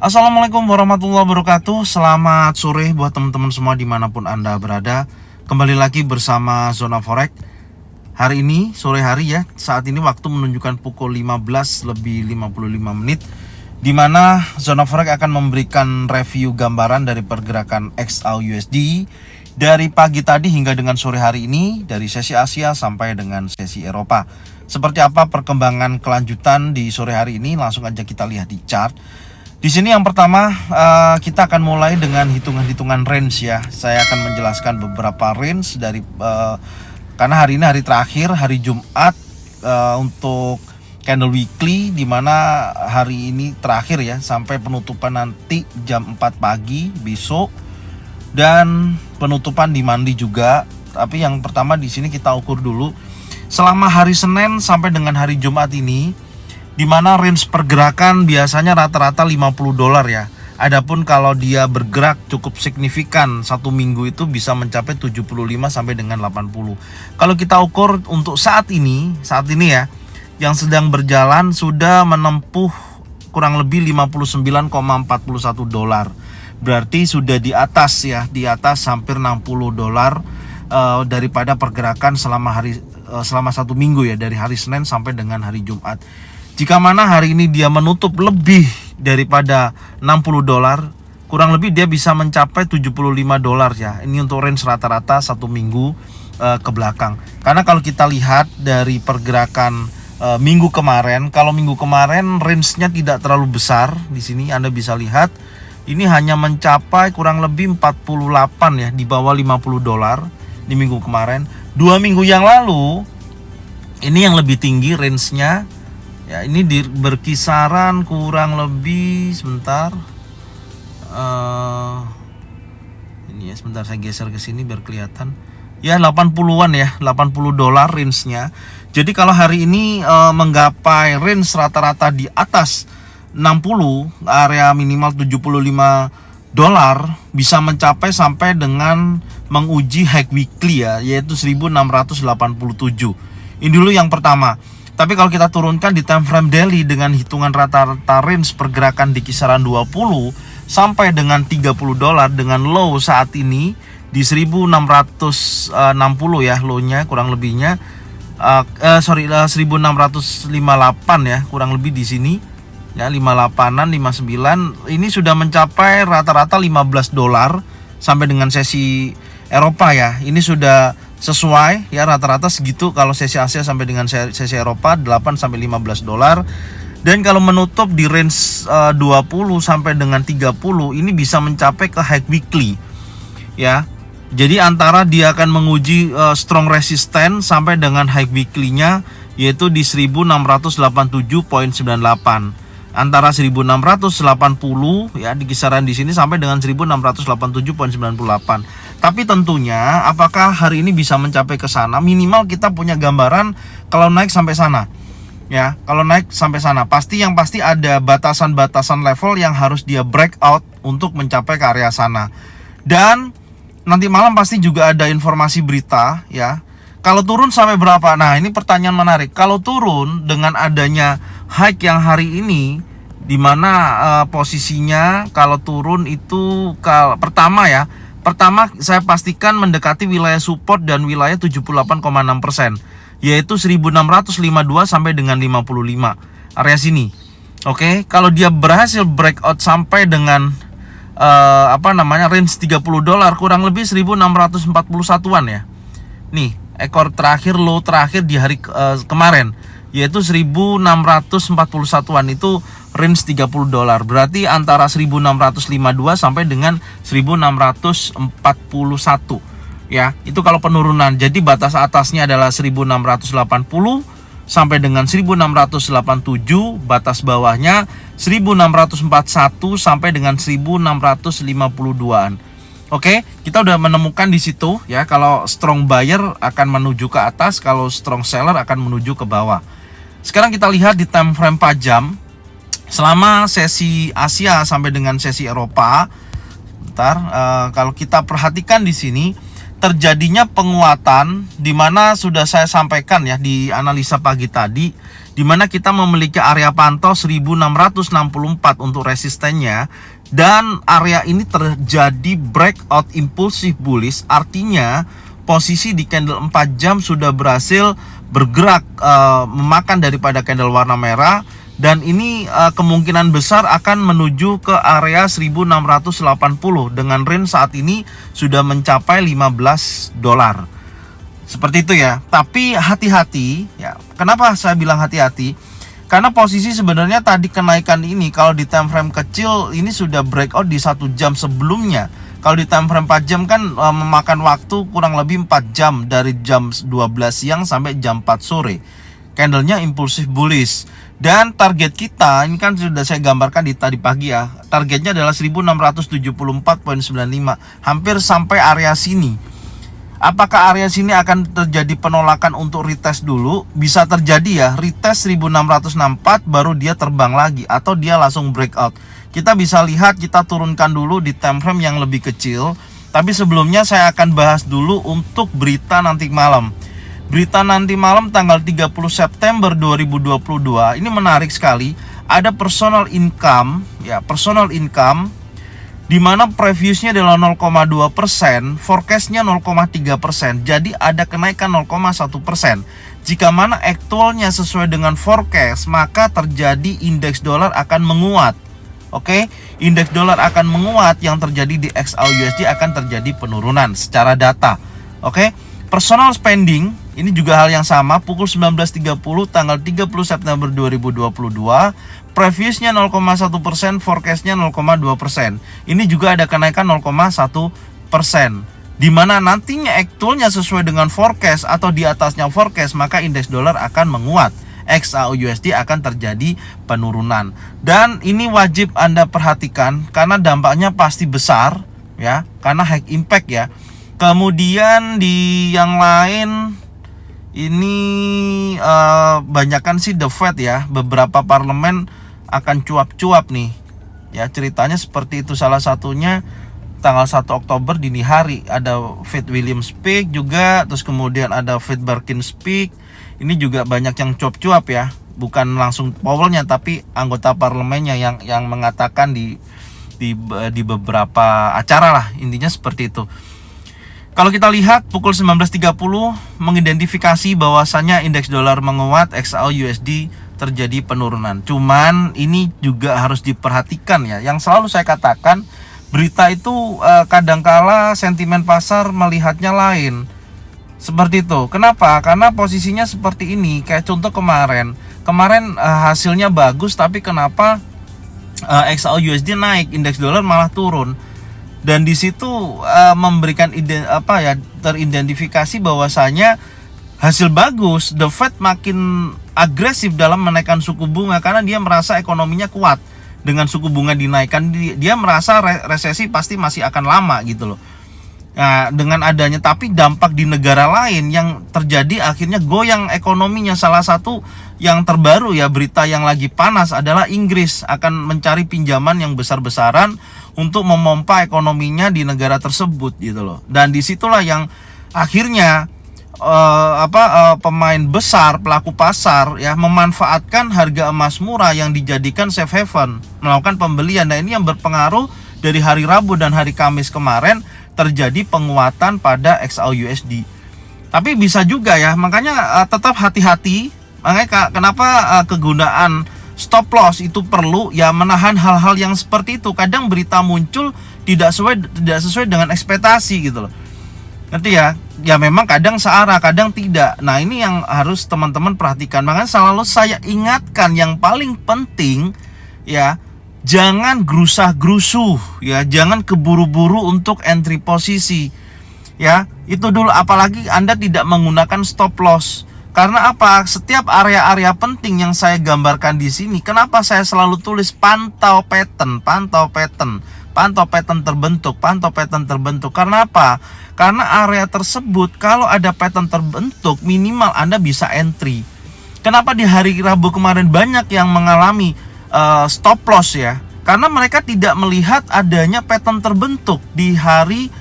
Assalamualaikum warahmatullahi wabarakatuh. Selamat sore buat teman-teman semua dimanapun Anda berada. Kembali lagi bersama Zona Forex. Hari ini, sore hari ya, saat ini waktu menunjukkan pukul 15 lebih 55 menit, dimana Zona Forex akan memberikan review gambaran dari pergerakan XAUUSD dari pagi tadi hingga dengan sore hari ini, dari sesi Asia sampai dengan sesi Eropa. Seperti apa perkembangan kelanjutan di sore hari ini, langsung aja kita lihat di chart. Di sini yang pertama kita akan mulai dengan hitungan-hitungan range ya. Saya akan menjelaskan beberapa range dari karena hari ini hari terakhir, hari Jumat untuk candle weekly, dimana hari ini terakhir ya sampai penutupan nanti jam 4 pagi besok, dan penutupan di mandi juga. Tapi yang pertama di sini kita ukur dulu selama hari Senin sampai dengan hari Jumat ini, di mana range pergerakan biasanya rata-rata $50 ya. Adapun kalau dia bergerak cukup signifikan satu minggu itu bisa mencapai 75 sampai dengan 80. Kalau kita ukur untuk saat ini ya, yang sedang berjalan sudah menempuh kurang lebih $59,41. Berarti sudah di atas ya, di atas hampir $60 daripada pergerakan selama satu minggu ya, dari hari Senin sampai dengan hari Jumat. Jika mana hari ini dia menutup lebih daripada $60, kurang lebih dia bisa mencapai $75 ya. Ini untuk range rata-rata satu minggu ke belakang. Karena kalau kita lihat dari pergerakan minggu kemarin, kalau minggu kemarin range-nya tidak terlalu besar. Di sini Anda bisa lihat ini hanya mencapai kurang lebih 48 ya, di bawah $50 di minggu kemarin. 2 minggu yang lalu ini yang lebih tinggi range-nya. Ya, ini berkisaran kurang lebih sebentar. Ini ya, sebentar saya geser ke sini biar kelihatan. Ya, 80-an ya, $80 range-nya. Jadi kalau hari ini menggapai range rata-rata di atas 60, area minimal $75, bisa mencapai sampai dengan menguji high weekly ya, yaitu 1687. Ini dulu yang pertama. Tapi kalau kita turunkan di time frame daily dengan hitungan rata-rata range pergerakan di kisaran 20 sampai dengan $30 dengan low saat ini di 1660 ya, low-nya kurang lebihnya 1658 ya, kurang lebih di sini ya, 58an 59. Ini sudah mencapai rata-rata $15 sampai dengan sesi Eropa ya. Ini sudah sesuai ya, rata-rata segitu kalau sesi Asia sampai dengan sesi Eropa 8 sampai $15. Dan kalau menutup di range 20 sampai dengan 30 ini bisa mencapai ke high weekly ya. Jadi antara dia akan menguji strong resistance sampai dengan high weekly-nya, yaitu di 1687.98. Antara 1680 ya, di kisaran di sini sampai dengan 1687.98. Tapi tentunya apakah hari ini bisa mencapai ke sana? Minimal kita punya gambaran kalau naik sampai sana. Ya, kalau naik sampai sana pasti ada batasan-batasan level yang harus dia breakout untuk mencapai ke area sana. Dan nanti malam pasti juga ada informasi berita ya. Kalau turun sampai berapa? Nah, ini pertanyaan menarik. Kalau turun dengan adanya high yang hari ini, di mana posisinya kalau turun itu pertama saya pastikan mendekati wilayah support dan wilayah 78,6%, yaitu 1652 sampai dengan 55 area sini. Oke, kalau dia berhasil breakout sampai dengan range $30, kurang lebih 1641-an ya. Nih, ekor terakhir, low terakhir di hari kemarin, yaitu 1641-an, itu range $30. Berarti antara 1652 sampai dengan 1641 ya. Itu kalau penurunan. Jadi batas atasnya adalah 1680 sampai dengan 1687, batas bawahnya 1641 sampai dengan 1652-an. Oke, kita udah menemukan di situ ya, kalau strong buyer akan menuju ke atas, kalau strong seller akan menuju ke bawah. Sekarang kita lihat di time frame 4 jam selama sesi Asia sampai dengan sesi Eropa. Kalau kita perhatikan di sini terjadinya penguatan, di mana sudah saya sampaikan ya di analisa pagi tadi, dimana kita memiliki area pantau 1664 untuk resistennya, dan area ini terjadi breakout impulsif bullish, artinya posisi di candle 4 jam sudah berhasil bergerak memakan daripada candle warna merah, dan ini kemungkinan besar akan menuju ke area 1680 dengan range saat ini sudah mencapai $15. Seperti itu ya. Tapi hati-hati ya. Kenapa saya bilang hati-hati? Karena posisi sebenarnya tadi kenaikan ini kalau di time frame kecil ini sudah breakout di 1 jam sebelumnya. Kalau di time frame 4 jam kan memakan waktu kurang lebih 4 jam dari jam 12 siang sampai jam 4 sore. Candlenya impulsif bullish. Dan target kita ini kan sudah saya gambarkan di tadi pagi ya. Targetnya adalah 1674.95, hampir sampai area sini. Apakah area sini akan terjadi penolakan untuk retest dulu? Bisa terjadi ya, retest 1664 baru dia terbang lagi, atau dia langsung breakout. Kita bisa lihat, kita turunkan dulu di time frame yang lebih kecil. Tapi sebelumnya saya akan bahas dulu untuk berita nanti malam. Berita nanti malam tanggal 30 September 2022 ini menarik sekali. Ada personal income ya, personal income di mana previousnya adalah 0,2%, forecastnya 0,3%, jadi ada kenaikan 0,1%. Jika mana aktualnya sesuai dengan forecast, maka terjadi indeks dolar akan menguat. Oke, indeks dolar akan menguat, yang terjadi di XAUUSD akan terjadi penurunan secara data. Oke, personal spending ini juga hal yang sama, pukul 19.30 tanggal 30 September 2022. Previousnya 0,1%, forecastnya 0,2%. Ini juga ada kenaikan 0,1%. Di mana nantinya aktualnya sesuai dengan forecast atau di atasnya forecast, maka indeks dolar akan menguat. XAUUSD akan terjadi penurunan. Dan ini wajib Anda perhatikan karena dampaknya pasti besar ya, karena high impact ya. Kemudian di yang lain ini banyakkan sih the Fed ya, beberapa parlemen akan cuap-cuap nih ya, ceritanya seperti itu. Salah satunya tanggal 1 Oktober dini hari ada Fed William speak juga, terus kemudian ada Fed Barkin speak. Ini juga banyak yang cuap-cuap ya, bukan langsung Powell-nya tapi anggota parlemennya yang mengatakan di beberapa acara lah, intinya seperti itu. Kalau kita lihat pukul 19.30 mengidentifikasi bahwasannya indeks dolar menguat, XAUUSD terjadi penurunan. Cuman ini juga harus diperhatikan ya. Yang selalu saya katakan, berita itu kadangkala sentimen pasar melihatnya lain. Seperti itu. Kenapa? Karena posisinya seperti ini. Kayak contoh kemarin hasilnya bagus, tapi kenapa XAUUSD naik, indeks dolar malah turun. Dan di situ memberikan teridentifikasi bahwasanya hasil bagus, the Fed makin agresif dalam menaikkan suku bunga karena dia merasa ekonominya kuat. Dengan suku bunga dinaikkan, dia merasa resesi pasti masih akan lama gitu loh. Nah, dengan adanya, tapi dampak di negara lain yang terjadi akhirnya goyang ekonominya. Salah satu yang terbaru ya, berita yang lagi panas adalah Inggris akan mencari pinjaman yang besar-besaran untuk memompa ekonominya di negara tersebut gitu loh. Dan disitulah yang akhirnya pemain besar, pelaku pasar ya, memanfaatkan harga emas murah yang dijadikan safe haven, melakukan pembelian. Nah, ini yang berpengaruh dari hari Rabu dan hari Kamis kemarin terjadi penguatan pada XAUUSD. Tapi bisa juga ya, makanya tetap hati-hati. Makanya kenapa kegunaan stop loss itu perlu ya, menahan hal-hal yang seperti itu. Kadang berita muncul tidak sesuai dengan ekspektasi gitu loh. Ngerti ya? Ya memang kadang searah, kadang tidak. Nah, ini yang harus teman-teman perhatikan. Makanya selalu saya ingatkan yang paling penting ya, jangan gerusah-gerusuh ya, jangan keburu-buru untuk entry posisi. Ya, itu dulu, apalagi Anda tidak menggunakan stop loss. Karena apa? Setiap area-area penting yang saya gambarkan di sini, kenapa saya selalu tulis pantau pattern terbentuk. Karena apa? Karena area tersebut kalau ada pattern terbentuk, minimal Anda bisa entry. Kenapa di hari Rabu kemarin banyak yang mengalami stop loss ya? Karena mereka tidak melihat adanya pattern terbentuk di hari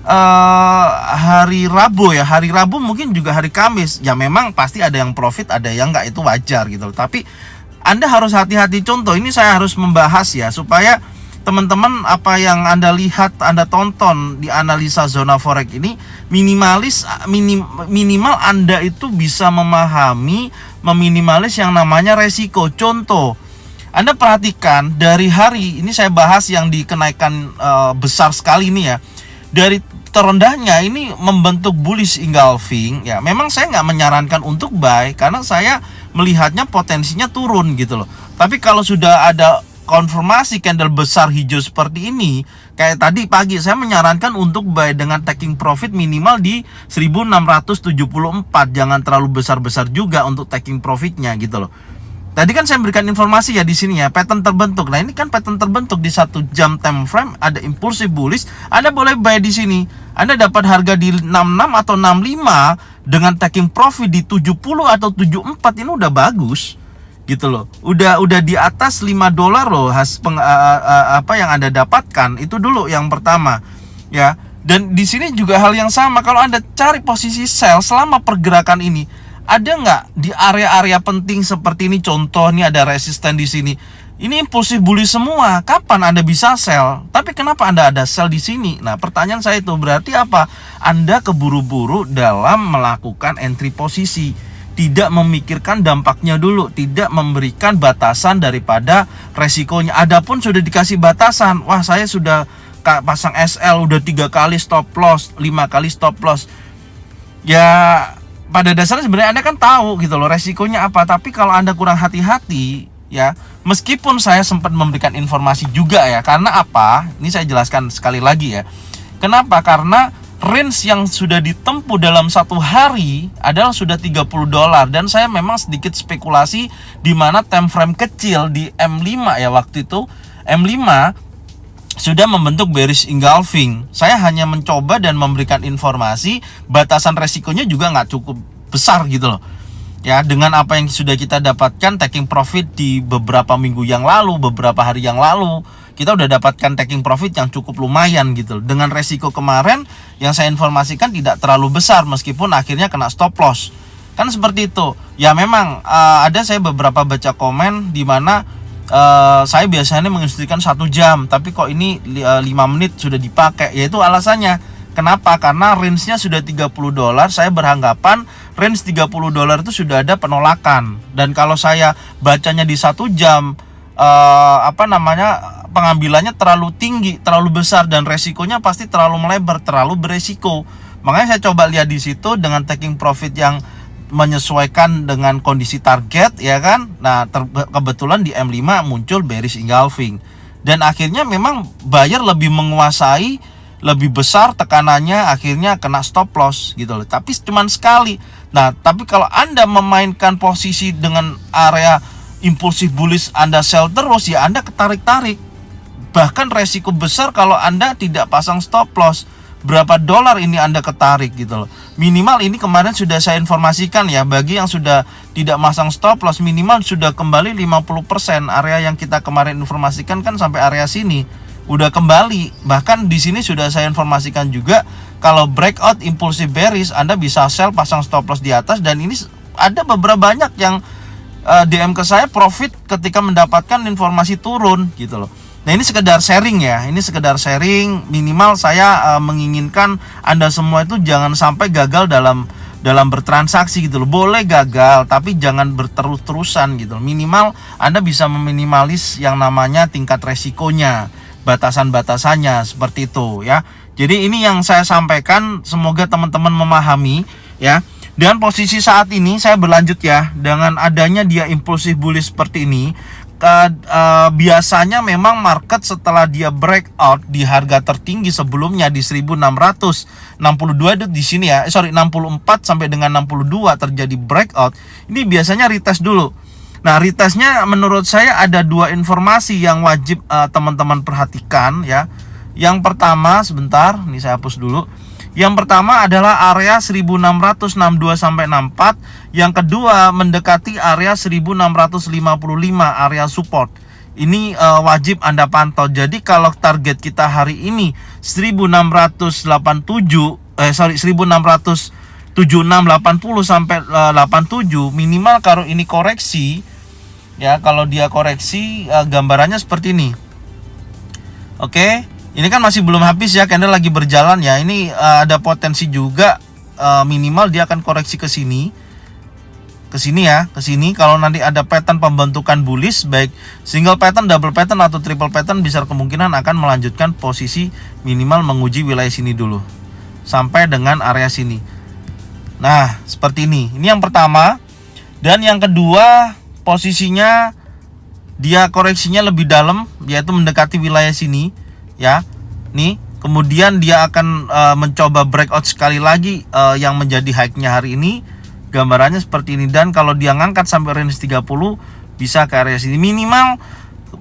hari Rabu ya, hari Rabu mungkin juga hari Kamis. Ya memang pasti ada yang profit, ada yang enggak, itu wajar gitu loh. Tapi Anda harus hati-hati. Contoh ini saya harus membahas ya, supaya teman-teman apa yang Anda lihat, Anda tonton di analisa zona forex ini minimal Anda itu bisa memahami, meminimalis yang namanya resiko. Contoh, Anda perhatikan dari hari ini saya bahas yang dikenaikan besar sekali ini ya. Dari terendahnya ini membentuk bullish engulfing ya. Memang saya nggak menyarankan untuk buy karena saya melihatnya potensinya turun gitu loh. Tapi kalau sudah ada konfirmasi candle besar hijau seperti ini, kayak tadi pagi saya menyarankan untuk buy dengan taking profit minimal di 1674. Jangan terlalu besar-besar juga untuk taking profitnya gitu loh. Tadi kan saya berikan informasi ya di sini ya, pattern terbentuk. Nah, ini kan pattern terbentuk di 1 jam time frame, ada impulsif bullish. Anda boleh buy di sini. Anda dapat harga di 66 atau 65 dengan taking profit di 70 atau 74, ini udah bagus. Gitu loh. Udah di atas $5 loh apa yang Anda dapatkan. Itu dulu yang pertama. Ya. Dan di sini juga hal yang sama, kalau Anda cari posisi sell selama pergerakan ini, ada nggak di area-area penting seperti ini? Contoh, ini ada resisten di sini. Ini impulsif bullish semua. Kapan Anda bisa sell? Tapi kenapa Anda ada sell di sini? Nah, pertanyaan saya itu berarti apa? Anda keburu-buru dalam melakukan entry posisi, tidak memikirkan dampaknya dulu, tidak memberikan batasan daripada resikonya. Adapun sudah dikasih batasan, wah saya sudah pasang SL, udah 3 kali stop loss, 5 kali stop loss. Ya, pada dasarnya sebenarnya Anda kan tahu gitu loh resikonya apa. Tapi kalau Anda kurang hati-hati ya, meskipun saya sempat memberikan informasi juga ya, karena apa? Ini saya jelaskan sekali lagi ya. Kenapa? Karena range yang sudah ditempuh dalam 1 hari adalah sudah $30, dan saya memang sedikit spekulasi di mana time frame kecil di M5 ya, waktu itu M5 sudah membentuk bearish engulfing. Saya hanya mencoba dan memberikan informasi, batasan resikonya juga nggak cukup besar gitu loh. Ya, dengan apa yang sudah kita dapatkan taking profit di beberapa minggu yang lalu, beberapa hari yang lalu, kita udah dapatkan taking profit yang cukup lumayan gitu loh. Dengan resiko kemarin yang saya informasikan tidak terlalu besar, meskipun akhirnya kena stop loss. Kan seperti itu. Ya memang ada saya beberapa baca komen di mana saya biasanya menginstruksikan 1 jam, tapi kok ini 5 menit sudah dipakai. Yaitu alasannya kenapa? Karena range-nya sudah $30. Saya beranggapan range $30 itu sudah ada penolakan. Dan kalau saya bacanya di 1 jam, pengambilannya terlalu tinggi, terlalu besar, dan resikonya pasti terlalu melebar, terlalu beresiko. Makanya saya coba lihat di situ dengan taking profit yang menyesuaikan dengan kondisi target ya kan. Nah, kebetulan di M5 muncul bearish engulfing, dan akhirnya memang buyer lebih menguasai, lebih besar tekanannya, akhirnya kena stop loss gitu loh. Tapi cuman sekali. Nah, tapi kalau Anda memainkan posisi dengan area impulsif bullish, Anda sell terus ya, Anda ketarik-tarik. Bahkan resiko besar kalau Anda tidak pasang stop loss. Berapa dolar ini Anda ketarik gitu loh. Minimal ini kemarin sudah saya informasikan ya, bagi yang sudah tidak masang stop loss minimal sudah kembali 50%. Area yang kita kemarin informasikan kan sampai area sini udah kembali. Bahkan di sini sudah saya informasikan juga, kalau breakout impulsive bearish Anda bisa sell, pasang stop loss di atas. Dan ini ada beberapa banyak yang DM ke saya profit ketika mendapatkan informasi turun gitu loh. Nah, ini sekedar sharing ya, ini sekedar sharing. Minimal saya menginginkan Anda semua itu jangan sampai gagal dalam bertransaksi gitu loh. Boleh gagal, tapi jangan berterus-terusan gitu loh. Minimal Anda bisa meminimalis yang namanya tingkat resikonya, batasan-batasannya, seperti itu ya. Jadi ini yang saya sampaikan, semoga teman-teman memahami ya. Dan posisi saat ini saya berlanjut ya, dengan adanya dia impulsif bullish seperti ini. Biasanya memang market setelah dia breakout di harga tertinggi sebelumnya di 1662 itu di sini ya, 64 sampai dengan 62 terjadi breakout. Ini biasanya retest dulu. Nah, retestnya menurut saya ada 2 informasi yang wajib teman-teman perhatikan ya. Yang pertama, sebentar, ini saya hapus dulu. Yang pertama adalah area 1662 sampai 64. Yang kedua mendekati area 1655, area support. ini wajib Anda pantau. Jadi kalau target kita hari ini 1676 sampai 87, minimal kalau ini koreksi ya, kalau dia koreksi gambarannya seperti ini. Oke, ini kan masih belum habis ya, candle lagi berjalan ya. Ini ada potensi juga minimal dia akan koreksi ke sini. Ke sini ya, ke sini. Kalau nanti ada pattern pembentukan bullish, baik single pattern, double pattern atau triple pattern, besar kemungkinan akan melanjutkan posisi minimal menguji wilayah sini dulu sampai dengan area sini. Nah, seperti ini. Ini yang pertama. Dan yang kedua, posisinya dia koreksinya lebih dalam, yaitu mendekati wilayah sini ya. Nih, kemudian dia akan mencoba breakout sekali lagi yang menjadi high-nya hari ini. Gambarannya seperti ini. Dan kalau dia ngangkat sampai range 30, bisa ke area sini. Minimal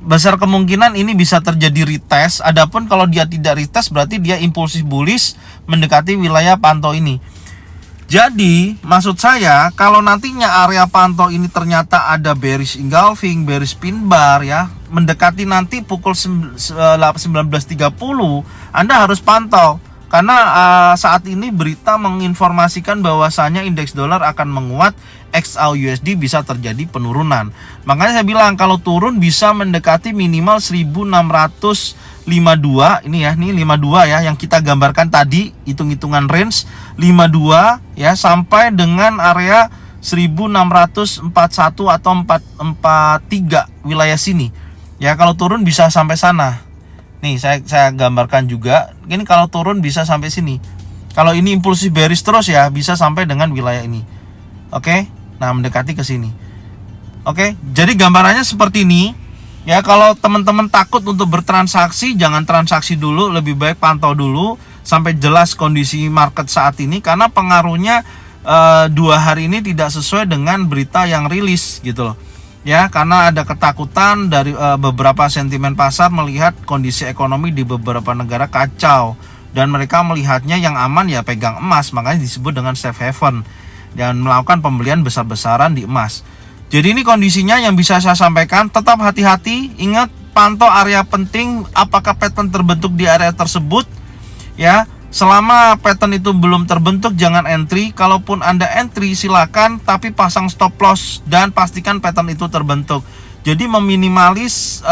besar kemungkinan ini bisa terjadi retest. Adapun kalau dia tidak retest, berarti dia impulsif bullish mendekati wilayah pantau ini. Jadi maksud saya, kalau nantinya area pantau ini ternyata ada bearish engulfing, bearish pin bar ya, mendekati nanti pukul 19.30, Anda harus pantau. Karena saat ini berita menginformasikan bahwasanya indeks dolar akan menguat, XAUUSD bisa terjadi penurunan. Makanya saya bilang kalau turun bisa mendekati minimal 1652 ini ya, nih 52 ya yang kita gambarkan tadi, hitung-hitungan range 52 ya sampai dengan area 1641 atau 443 wilayah sini. Ya kalau turun bisa sampai sana. Nih saya gambarkan juga. Ini kalau turun bisa sampai sini. Kalau ini impulsif bearish terus ya bisa sampai dengan wilayah ini. Oke. Nah, mendekati ke sini. Oke. Jadi gambarannya seperti ini. Ya, kalau teman-teman takut untuk bertransaksi, jangan transaksi dulu, lebih baik pantau dulu sampai jelas kondisi market saat ini, karena pengaruhnya 2 hari ini tidak sesuai dengan berita yang rilis gitu loh. Ya, karena ada ketakutan dari beberapa sentimen pasar melihat kondisi ekonomi di beberapa negara kacau, dan mereka melihatnya yang aman ya pegang emas, makanya disebut dengan safe haven, dan melakukan pembelian besar-besaran di emas. Jadi ini kondisinya yang bisa saya sampaikan. Tetap hati-hati, ingat pantau area penting, apakah pattern terbentuk di area tersebut ya. Selama pattern itu belum terbentuk, jangan entry. Kalaupun Anda entry silakan, tapi pasang stop loss dan pastikan pattern itu terbentuk. Jadi meminimalis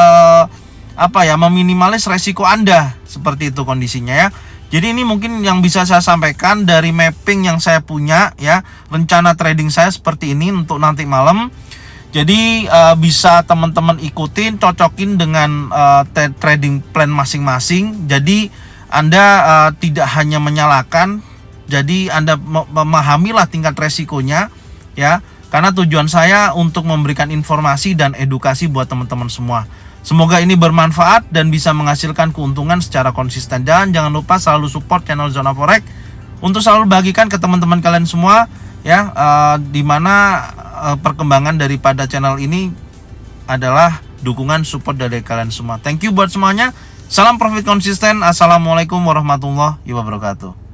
meminimalis resiko Anda, seperti itu kondisinya ya. Jadi ini mungkin yang bisa saya sampaikan dari mapping yang saya punya ya. Rencana trading saya seperti ini untuk nanti malam. Jadi bisa teman-teman ikutin, cocokin dengan trading plan masing-masing. Jadi Anda tidak hanya menyalahkan, jadi Anda memahamilah tingkat resikonya ya. Karena tujuan saya untuk memberikan informasi dan edukasi buat teman-teman semua. Semoga ini bermanfaat dan bisa menghasilkan keuntungan secara konsisten. Dan jangan lupa selalu support channel Zona Forex untuk selalu bagikan ke teman-teman kalian semua ya, dimana perkembangan daripada channel ini adalah dukungan support dari kalian semua. Thank you buat semuanya. Salam profit konsisten. Assalamualaikum warahmatullahi wabarakatuh.